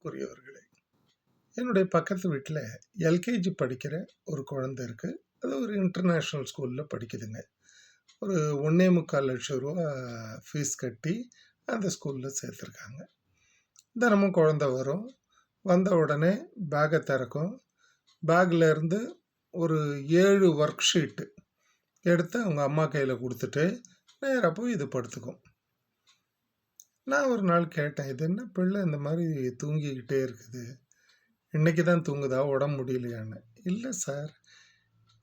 மதிப்புக்குரியவர்களே, என்னுடைய பக்கத்து வீட்டில் எல்கேஜி படிக்கிற ஒரு குழந்தை இருக்கு. அது ஒரு இன்டர்நேஷ்னல் ஸ்கூலில் படிக்குதுங்க. ஒரு 1,4,00,000 ஃபீஸ் கட்டி அந்த ஸ்கூலில் சேர்த்துருக்காங்க. தினமும் குழந்தை வரும். வந்த உடனே பேக்கை திறக்கும். பேக்கில் இருந்து ஒரு 7 ஒர்க் ஷீட்டு எடுத்து அவங்க அம்மா கையில் கொடுத்துட்டு நேராக போய் இது படுத்துக்கும். நான் ஒரு நாள் கேட்டேன், இது என்ன பிள்ளை இந்த மாதிரி தூங்கிக்கிட்டே இருக்குது, இன்னைக்கு தான் தூங்குதா, உடம்பு முடியலையான்னு. இல்லை சார்,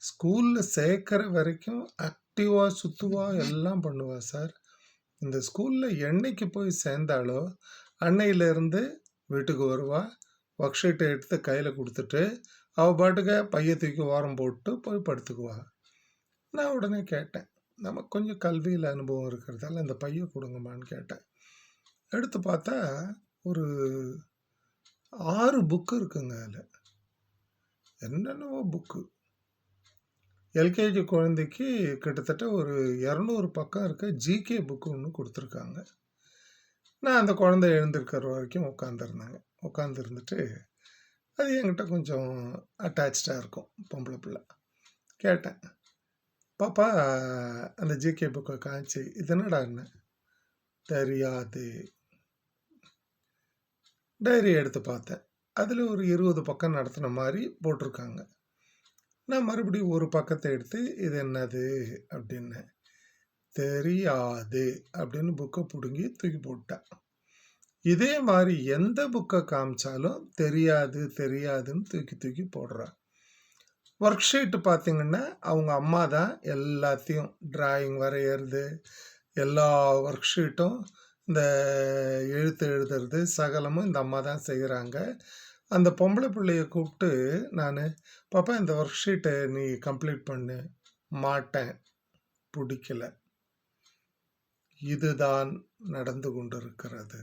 ஸ்கூலில் சேர்க்குற வரைக்கும் ஆக்டிவாக சுற்றுவா, எல்லாம் பண்ணுவா சார். இந்த ஸ்கூலில் என்னைக்கு போய் சேர்ந்தாலோ அன்னையிலேருந்து வீட்டுக்கு வருவா, ஒர்க் ஷீட்டை எடுத்து கையில் கொடுத்துட்டு அவள் பாட்டுக்க பைய தூக்கி ஓரம் போட்டு போய் படுத்துக்குவா. நான் உடனே கேட்டேன், நமக்கு கொஞ்சம் கல்வியில் அனுபவம் இருக்கிறதால அந்த பைய கொடுங்கம்மான்னு கேட்டேன். எடுத்து பார்த்தா ஒரு 6 புக்கு இருக்குங்க. அதில் என்னென்னவோ புக்கு. எல்கேஜி குழந்தைக்கு கிட்டத்தட்ட ஒரு 200 பக்கம் இருக்க ஜிகே புக்கு ஒன்று கொடுத்துருக்காங்க. நான் அந்த குழந்தை எழுந்திருக்கிற வரைக்கும் உட்காந்துருந்துட்டு அது என்கிட்ட கொஞ்சம் அட்டாச்சாக இருக்கும், பொம்பளை பிள்ளை. கேட்டேன், பாப்பா அந்த ஜிகே புக்கை காமிச்சு, இது என்னடா என்ன? தெரியாது. டைரி எடுத்து பார்த்தேன். அதில் ஒரு 20 பக்கம் நடத்தின மாதிரி போட்டிருக்காங்க. நான் மறுபடியும் ஒரு பக்கத்தை எடுத்து இது என்னது அப்படின்னு, தெரியாது அப்படின்னு புக்கை பிடுங்கி தூக்கி போட்டேன். இதே மாதிரி எந்த புக்கை காமிச்சாலும் தெரியாது தெரியாதுன்னு தூக்கி தூக்கி போடுறா. ஒர்க் ஷீட்டு பார்த்தீங்கன்னா அவங்க அம்மா தான் எல்லாத்தையும் டிராயிங் வரைகிறது, எல்லா ஒர்க் ஷீட்டும் இந்த எழுத்து எழுதுறது சகலமும் இந்த அம்மா தான் செய்கிறாங்க. அந்த பொம்பளை பிள்ளைய கூப்பிட்டு நான், பாப்பா இந்த ஒர்க் ஷீட்டை நீ கம்ப்ளீட் பண்ணு. மாட்டேன், பிடிக்கல. இதுதான் நடந்து கொண்டிருக்கிறது.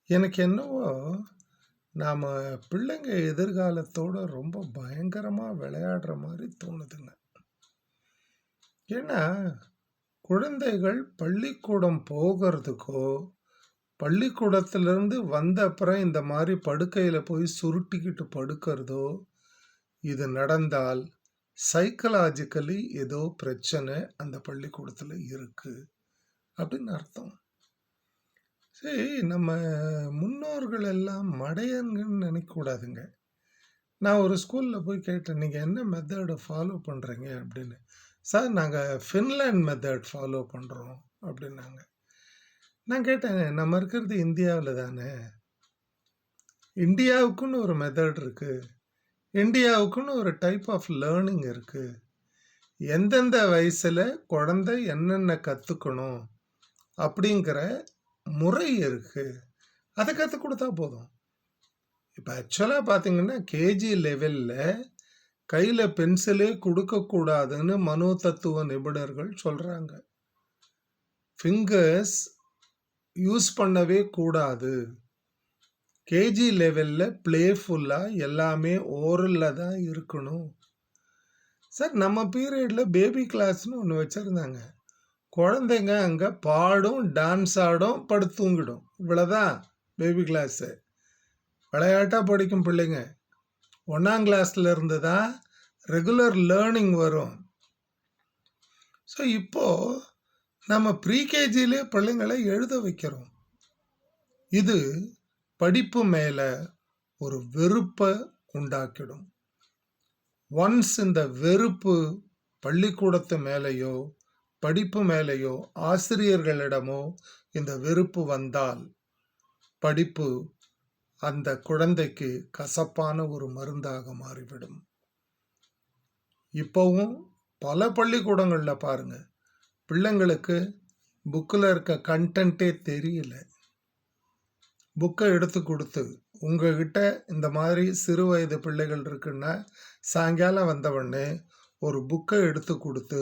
எனக்கு என்னவோ நாம் பிள்ளைங்க எதிர்காலத்தோடு ரொம்ப பயங்கரமாக விளையாடுற மாதிரி தோணுதுங்க. ஏன்னா குழந்தைகள் பள்ளிக்கூடம் போகிறதுக்கோ, பள்ளிக்கூடத்திலிருந்து வந்த அப்புறம் இந்த மாதிரி படுக்கையில் போய் சுருட்டிக்கிட்டு படுக்கிறதோ, இது நடந்தால் சைக்கலாஜிக்கலி ஏதோ பிரச்சனை அந்த பள்ளிக்கூடத்தில் இருக்குது அப்படின்னு அர்த்தம். சரி, நம்ம முன்னோர்கள் எல்லாம் மடையங்கன்னு நினைக்கக்கூடாதுங்க. நான் ஒரு ஸ்கூலில் போய் கேட்டேன், நீங்கள் என்ன மெத்தடை ஃபாலோ பண்ணுறீங்க அப்படின்னு. சார், நாங்கள் ஃபின்லாண்ட் மெத்தட் ஃபாலோ பண்ணுறோம் அப்படின்னாங்க. நான் கேட்டேன், நம்ம இருக்கிறது இந்தியாவில் தானே, இந்தியாவுக்குன்னு ஒரு மெத்தட் இருக்குது, இந்தியாவுக்குன்னு ஒரு டைப் ஆஃப் லேர்னிங் இருக்குது. எந்தெந்த வயசில் குழந்தை என்னென்ன கற்றுக்கணும் அப்படிங்கிற முறை இருக்குது, அதை கற்றுக் கொடுத்தா போதும். இப்போ ஆக்சுவலாக பார்த்தீங்கன்னா கேஜி லெவலில் கையில் பென்சிலே கொடுக்கக்கூடாதுன்னு மனோ தத்துவ நிபுணர்கள் சொல்கிறாங்க. ஃபிங்கர்ஸ் யூஸ் பண்ணவே கூடாது. கேஜி லெவலில் பிளேஃபுல்லாக எல்லாமே ஓரலில் தான் இருக்கணும். சார், நம்ம பீரியடில் பேபி கிளாஸ்னு ஒன்று வச்சுருந்தாங்க. குழந்தைங்க அங்கே பாடும், டான்ஸ் ஆடும், படுத்து தூங்கிடும். இவ்வளோதான் பேபி கிளாஸு. விளையாட்டாக படிக்கும் பிள்ளைங்க. 1ஆம் கிளாஸில் இருந்து தான் ரெகுலர் லேர்னிங் வரும். ஸோ இப்போது நம்ம ப்ரீகேஜியிலே பிள்ளைங்களை எழுத வைக்கிறோம். இது படிப்பு மேலே ஒரு வெறுப்பை உண்டாக்கிடும். ஒன்ஸ் இந்த வெறுப்பு பள்ளிக்கூடத்து மேலேயோ படிப்பு மேலேயோ ஆசிரியர்களிடமோ இந்த வெறுப்பு வந்தால் படிப்பு அந்த குழந்தைக்கு கசப்பான ஒரு மருந்தாக மாறிவிடும். இப்போவும் பல பள்ளிக்கூடங்களில் பாருங்க, பிள்ளைங்களுக்கு புக்கில் இருக்க கண்டென்ட்டே தெரியல. புக்கை எடுத்து கொடுத்து, உங்ககிட்ட இந்த மாதிரி சிறு வயது பிள்ளைகள் இருக்குன்னா சாயங்காலம் வந்தவொடனே ஒரு புக்கை எடுத்து கொடுத்து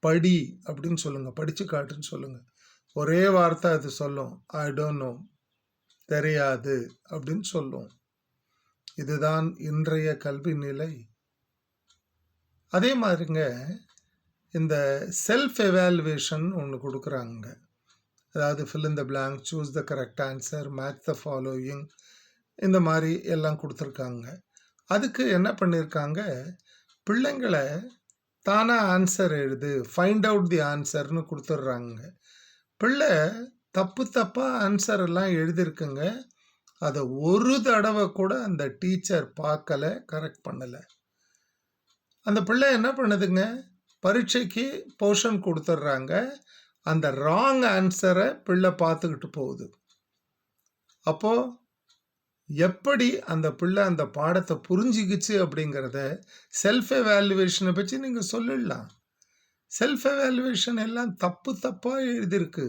படி அப்படின்னு சொல்லுங்கள், படித்து காட்டுன்னு சொல்லுங்கள். ஒரே வார்த்தை அது சொல்லும், ஐ டோன்ட் நோ, தெரியாது அப்படின்னு சொல்லும். இதுதான் இன்றைய கல்வி நிலை. அதே மாதிரிங்க, இந்த செல்ஃப் எவாலுவேஷன் ஒன்று கொடுக்குறாங்க. அதாவது fill in the blank, choose the correct answer, match the following, இந்த மாதிரி எல்லாம் கொடுத்துருக்காங்க. அதுக்கு என்ன பண்ணியிருக்காங்க, பிள்ளைங்கள தானா ஆன்சர் எழுது, ஃபைண்ட் அவுட் தி ஆன்சர்ன்னு குடுத்துடுறாங்க. பிள்ளை தப்பு தப்பா ஆன்சர் எல்லாம் எழுதியிருக்குங்க. அத ஒரு தடவ கூட அந்த டீச்சர் பார்க்கல, கரெக்ட் பண்ணல. அந்த பிள்ளை என்ன பண்ணுதுங்க, பரீட்சைக்கு போர்ஷன் குடுத்துடுறாங்க. அந்த ராங் ஆன்சர பிள்ளை பார்த்துக்கிட்டு போகுது. அப்போ எப்படி அந்த பிள்ளை அந்த பாடத்த புரிஞ்சுக்கிச்சு அப்படிங்கிறத செல்ஃப் எவாலுவேஷன பத்தி நீங்க சொல்லிடலாம். செல்ஃப் எவாலுவேஷன் எல்லாம் தப்பு தப்பா எழுதியிருக்கு.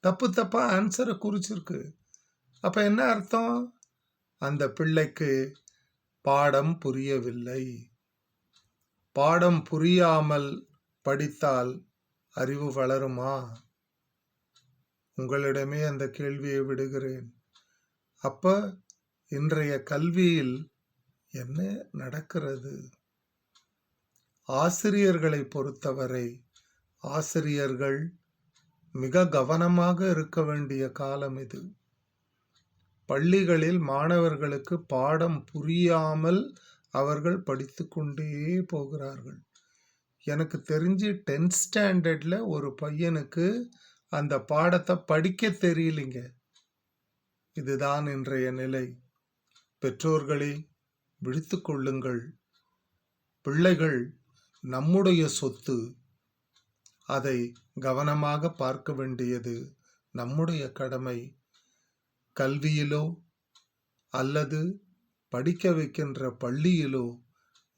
தப்பு தப்பா ஆன்சர குறிச்சிருக்கு. அப்ப என்ன அர்த்தம்? அந்த பிள்ளைக்கு பாடம் புரியவில்லை. பாடம் புரியாமல் படித்தால் அறிவு வளருமா? உங்களிடமே அந்த கேள்வியை விடுகிறேன். அப்ப இன்றைய கல்வியில் என்ன நடக்கிறது? ஆசிரியர்களை பொறுத்தவரை ஆசிரியர்கள் மிக கவனமாக இருக்க வேண்டிய காலம் இது. பள்ளிகளில் மாணவர்களுக்கு பாடம் புரியாமல் அவர்கள் படித்துக்கொண்டே போகிறார்கள். எனக்கு தெரிஞ்சு 10th ஸ்டாண்டர்ட்ல ஒரு பையனுக்கு அந்த பாடத்தை படிக்க தெரியலைங்க. இதுதான் இன்றைய நிலை. பெற்றோர்களே, விழித்துக் கொள்ளுங்கள். பிள்ளைகள் நம்முடைய சொத்து. அதை கவனமாக பார்க்க வேண்டியது நம்முடைய கடமை. கல்வியிலோ அல்லது படிக்க வைக்கின்ற பள்ளியிலோ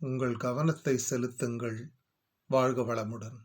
உங்கள் கவனத்தை செலுத்துங்கள். வாழ்க வளமுடன்.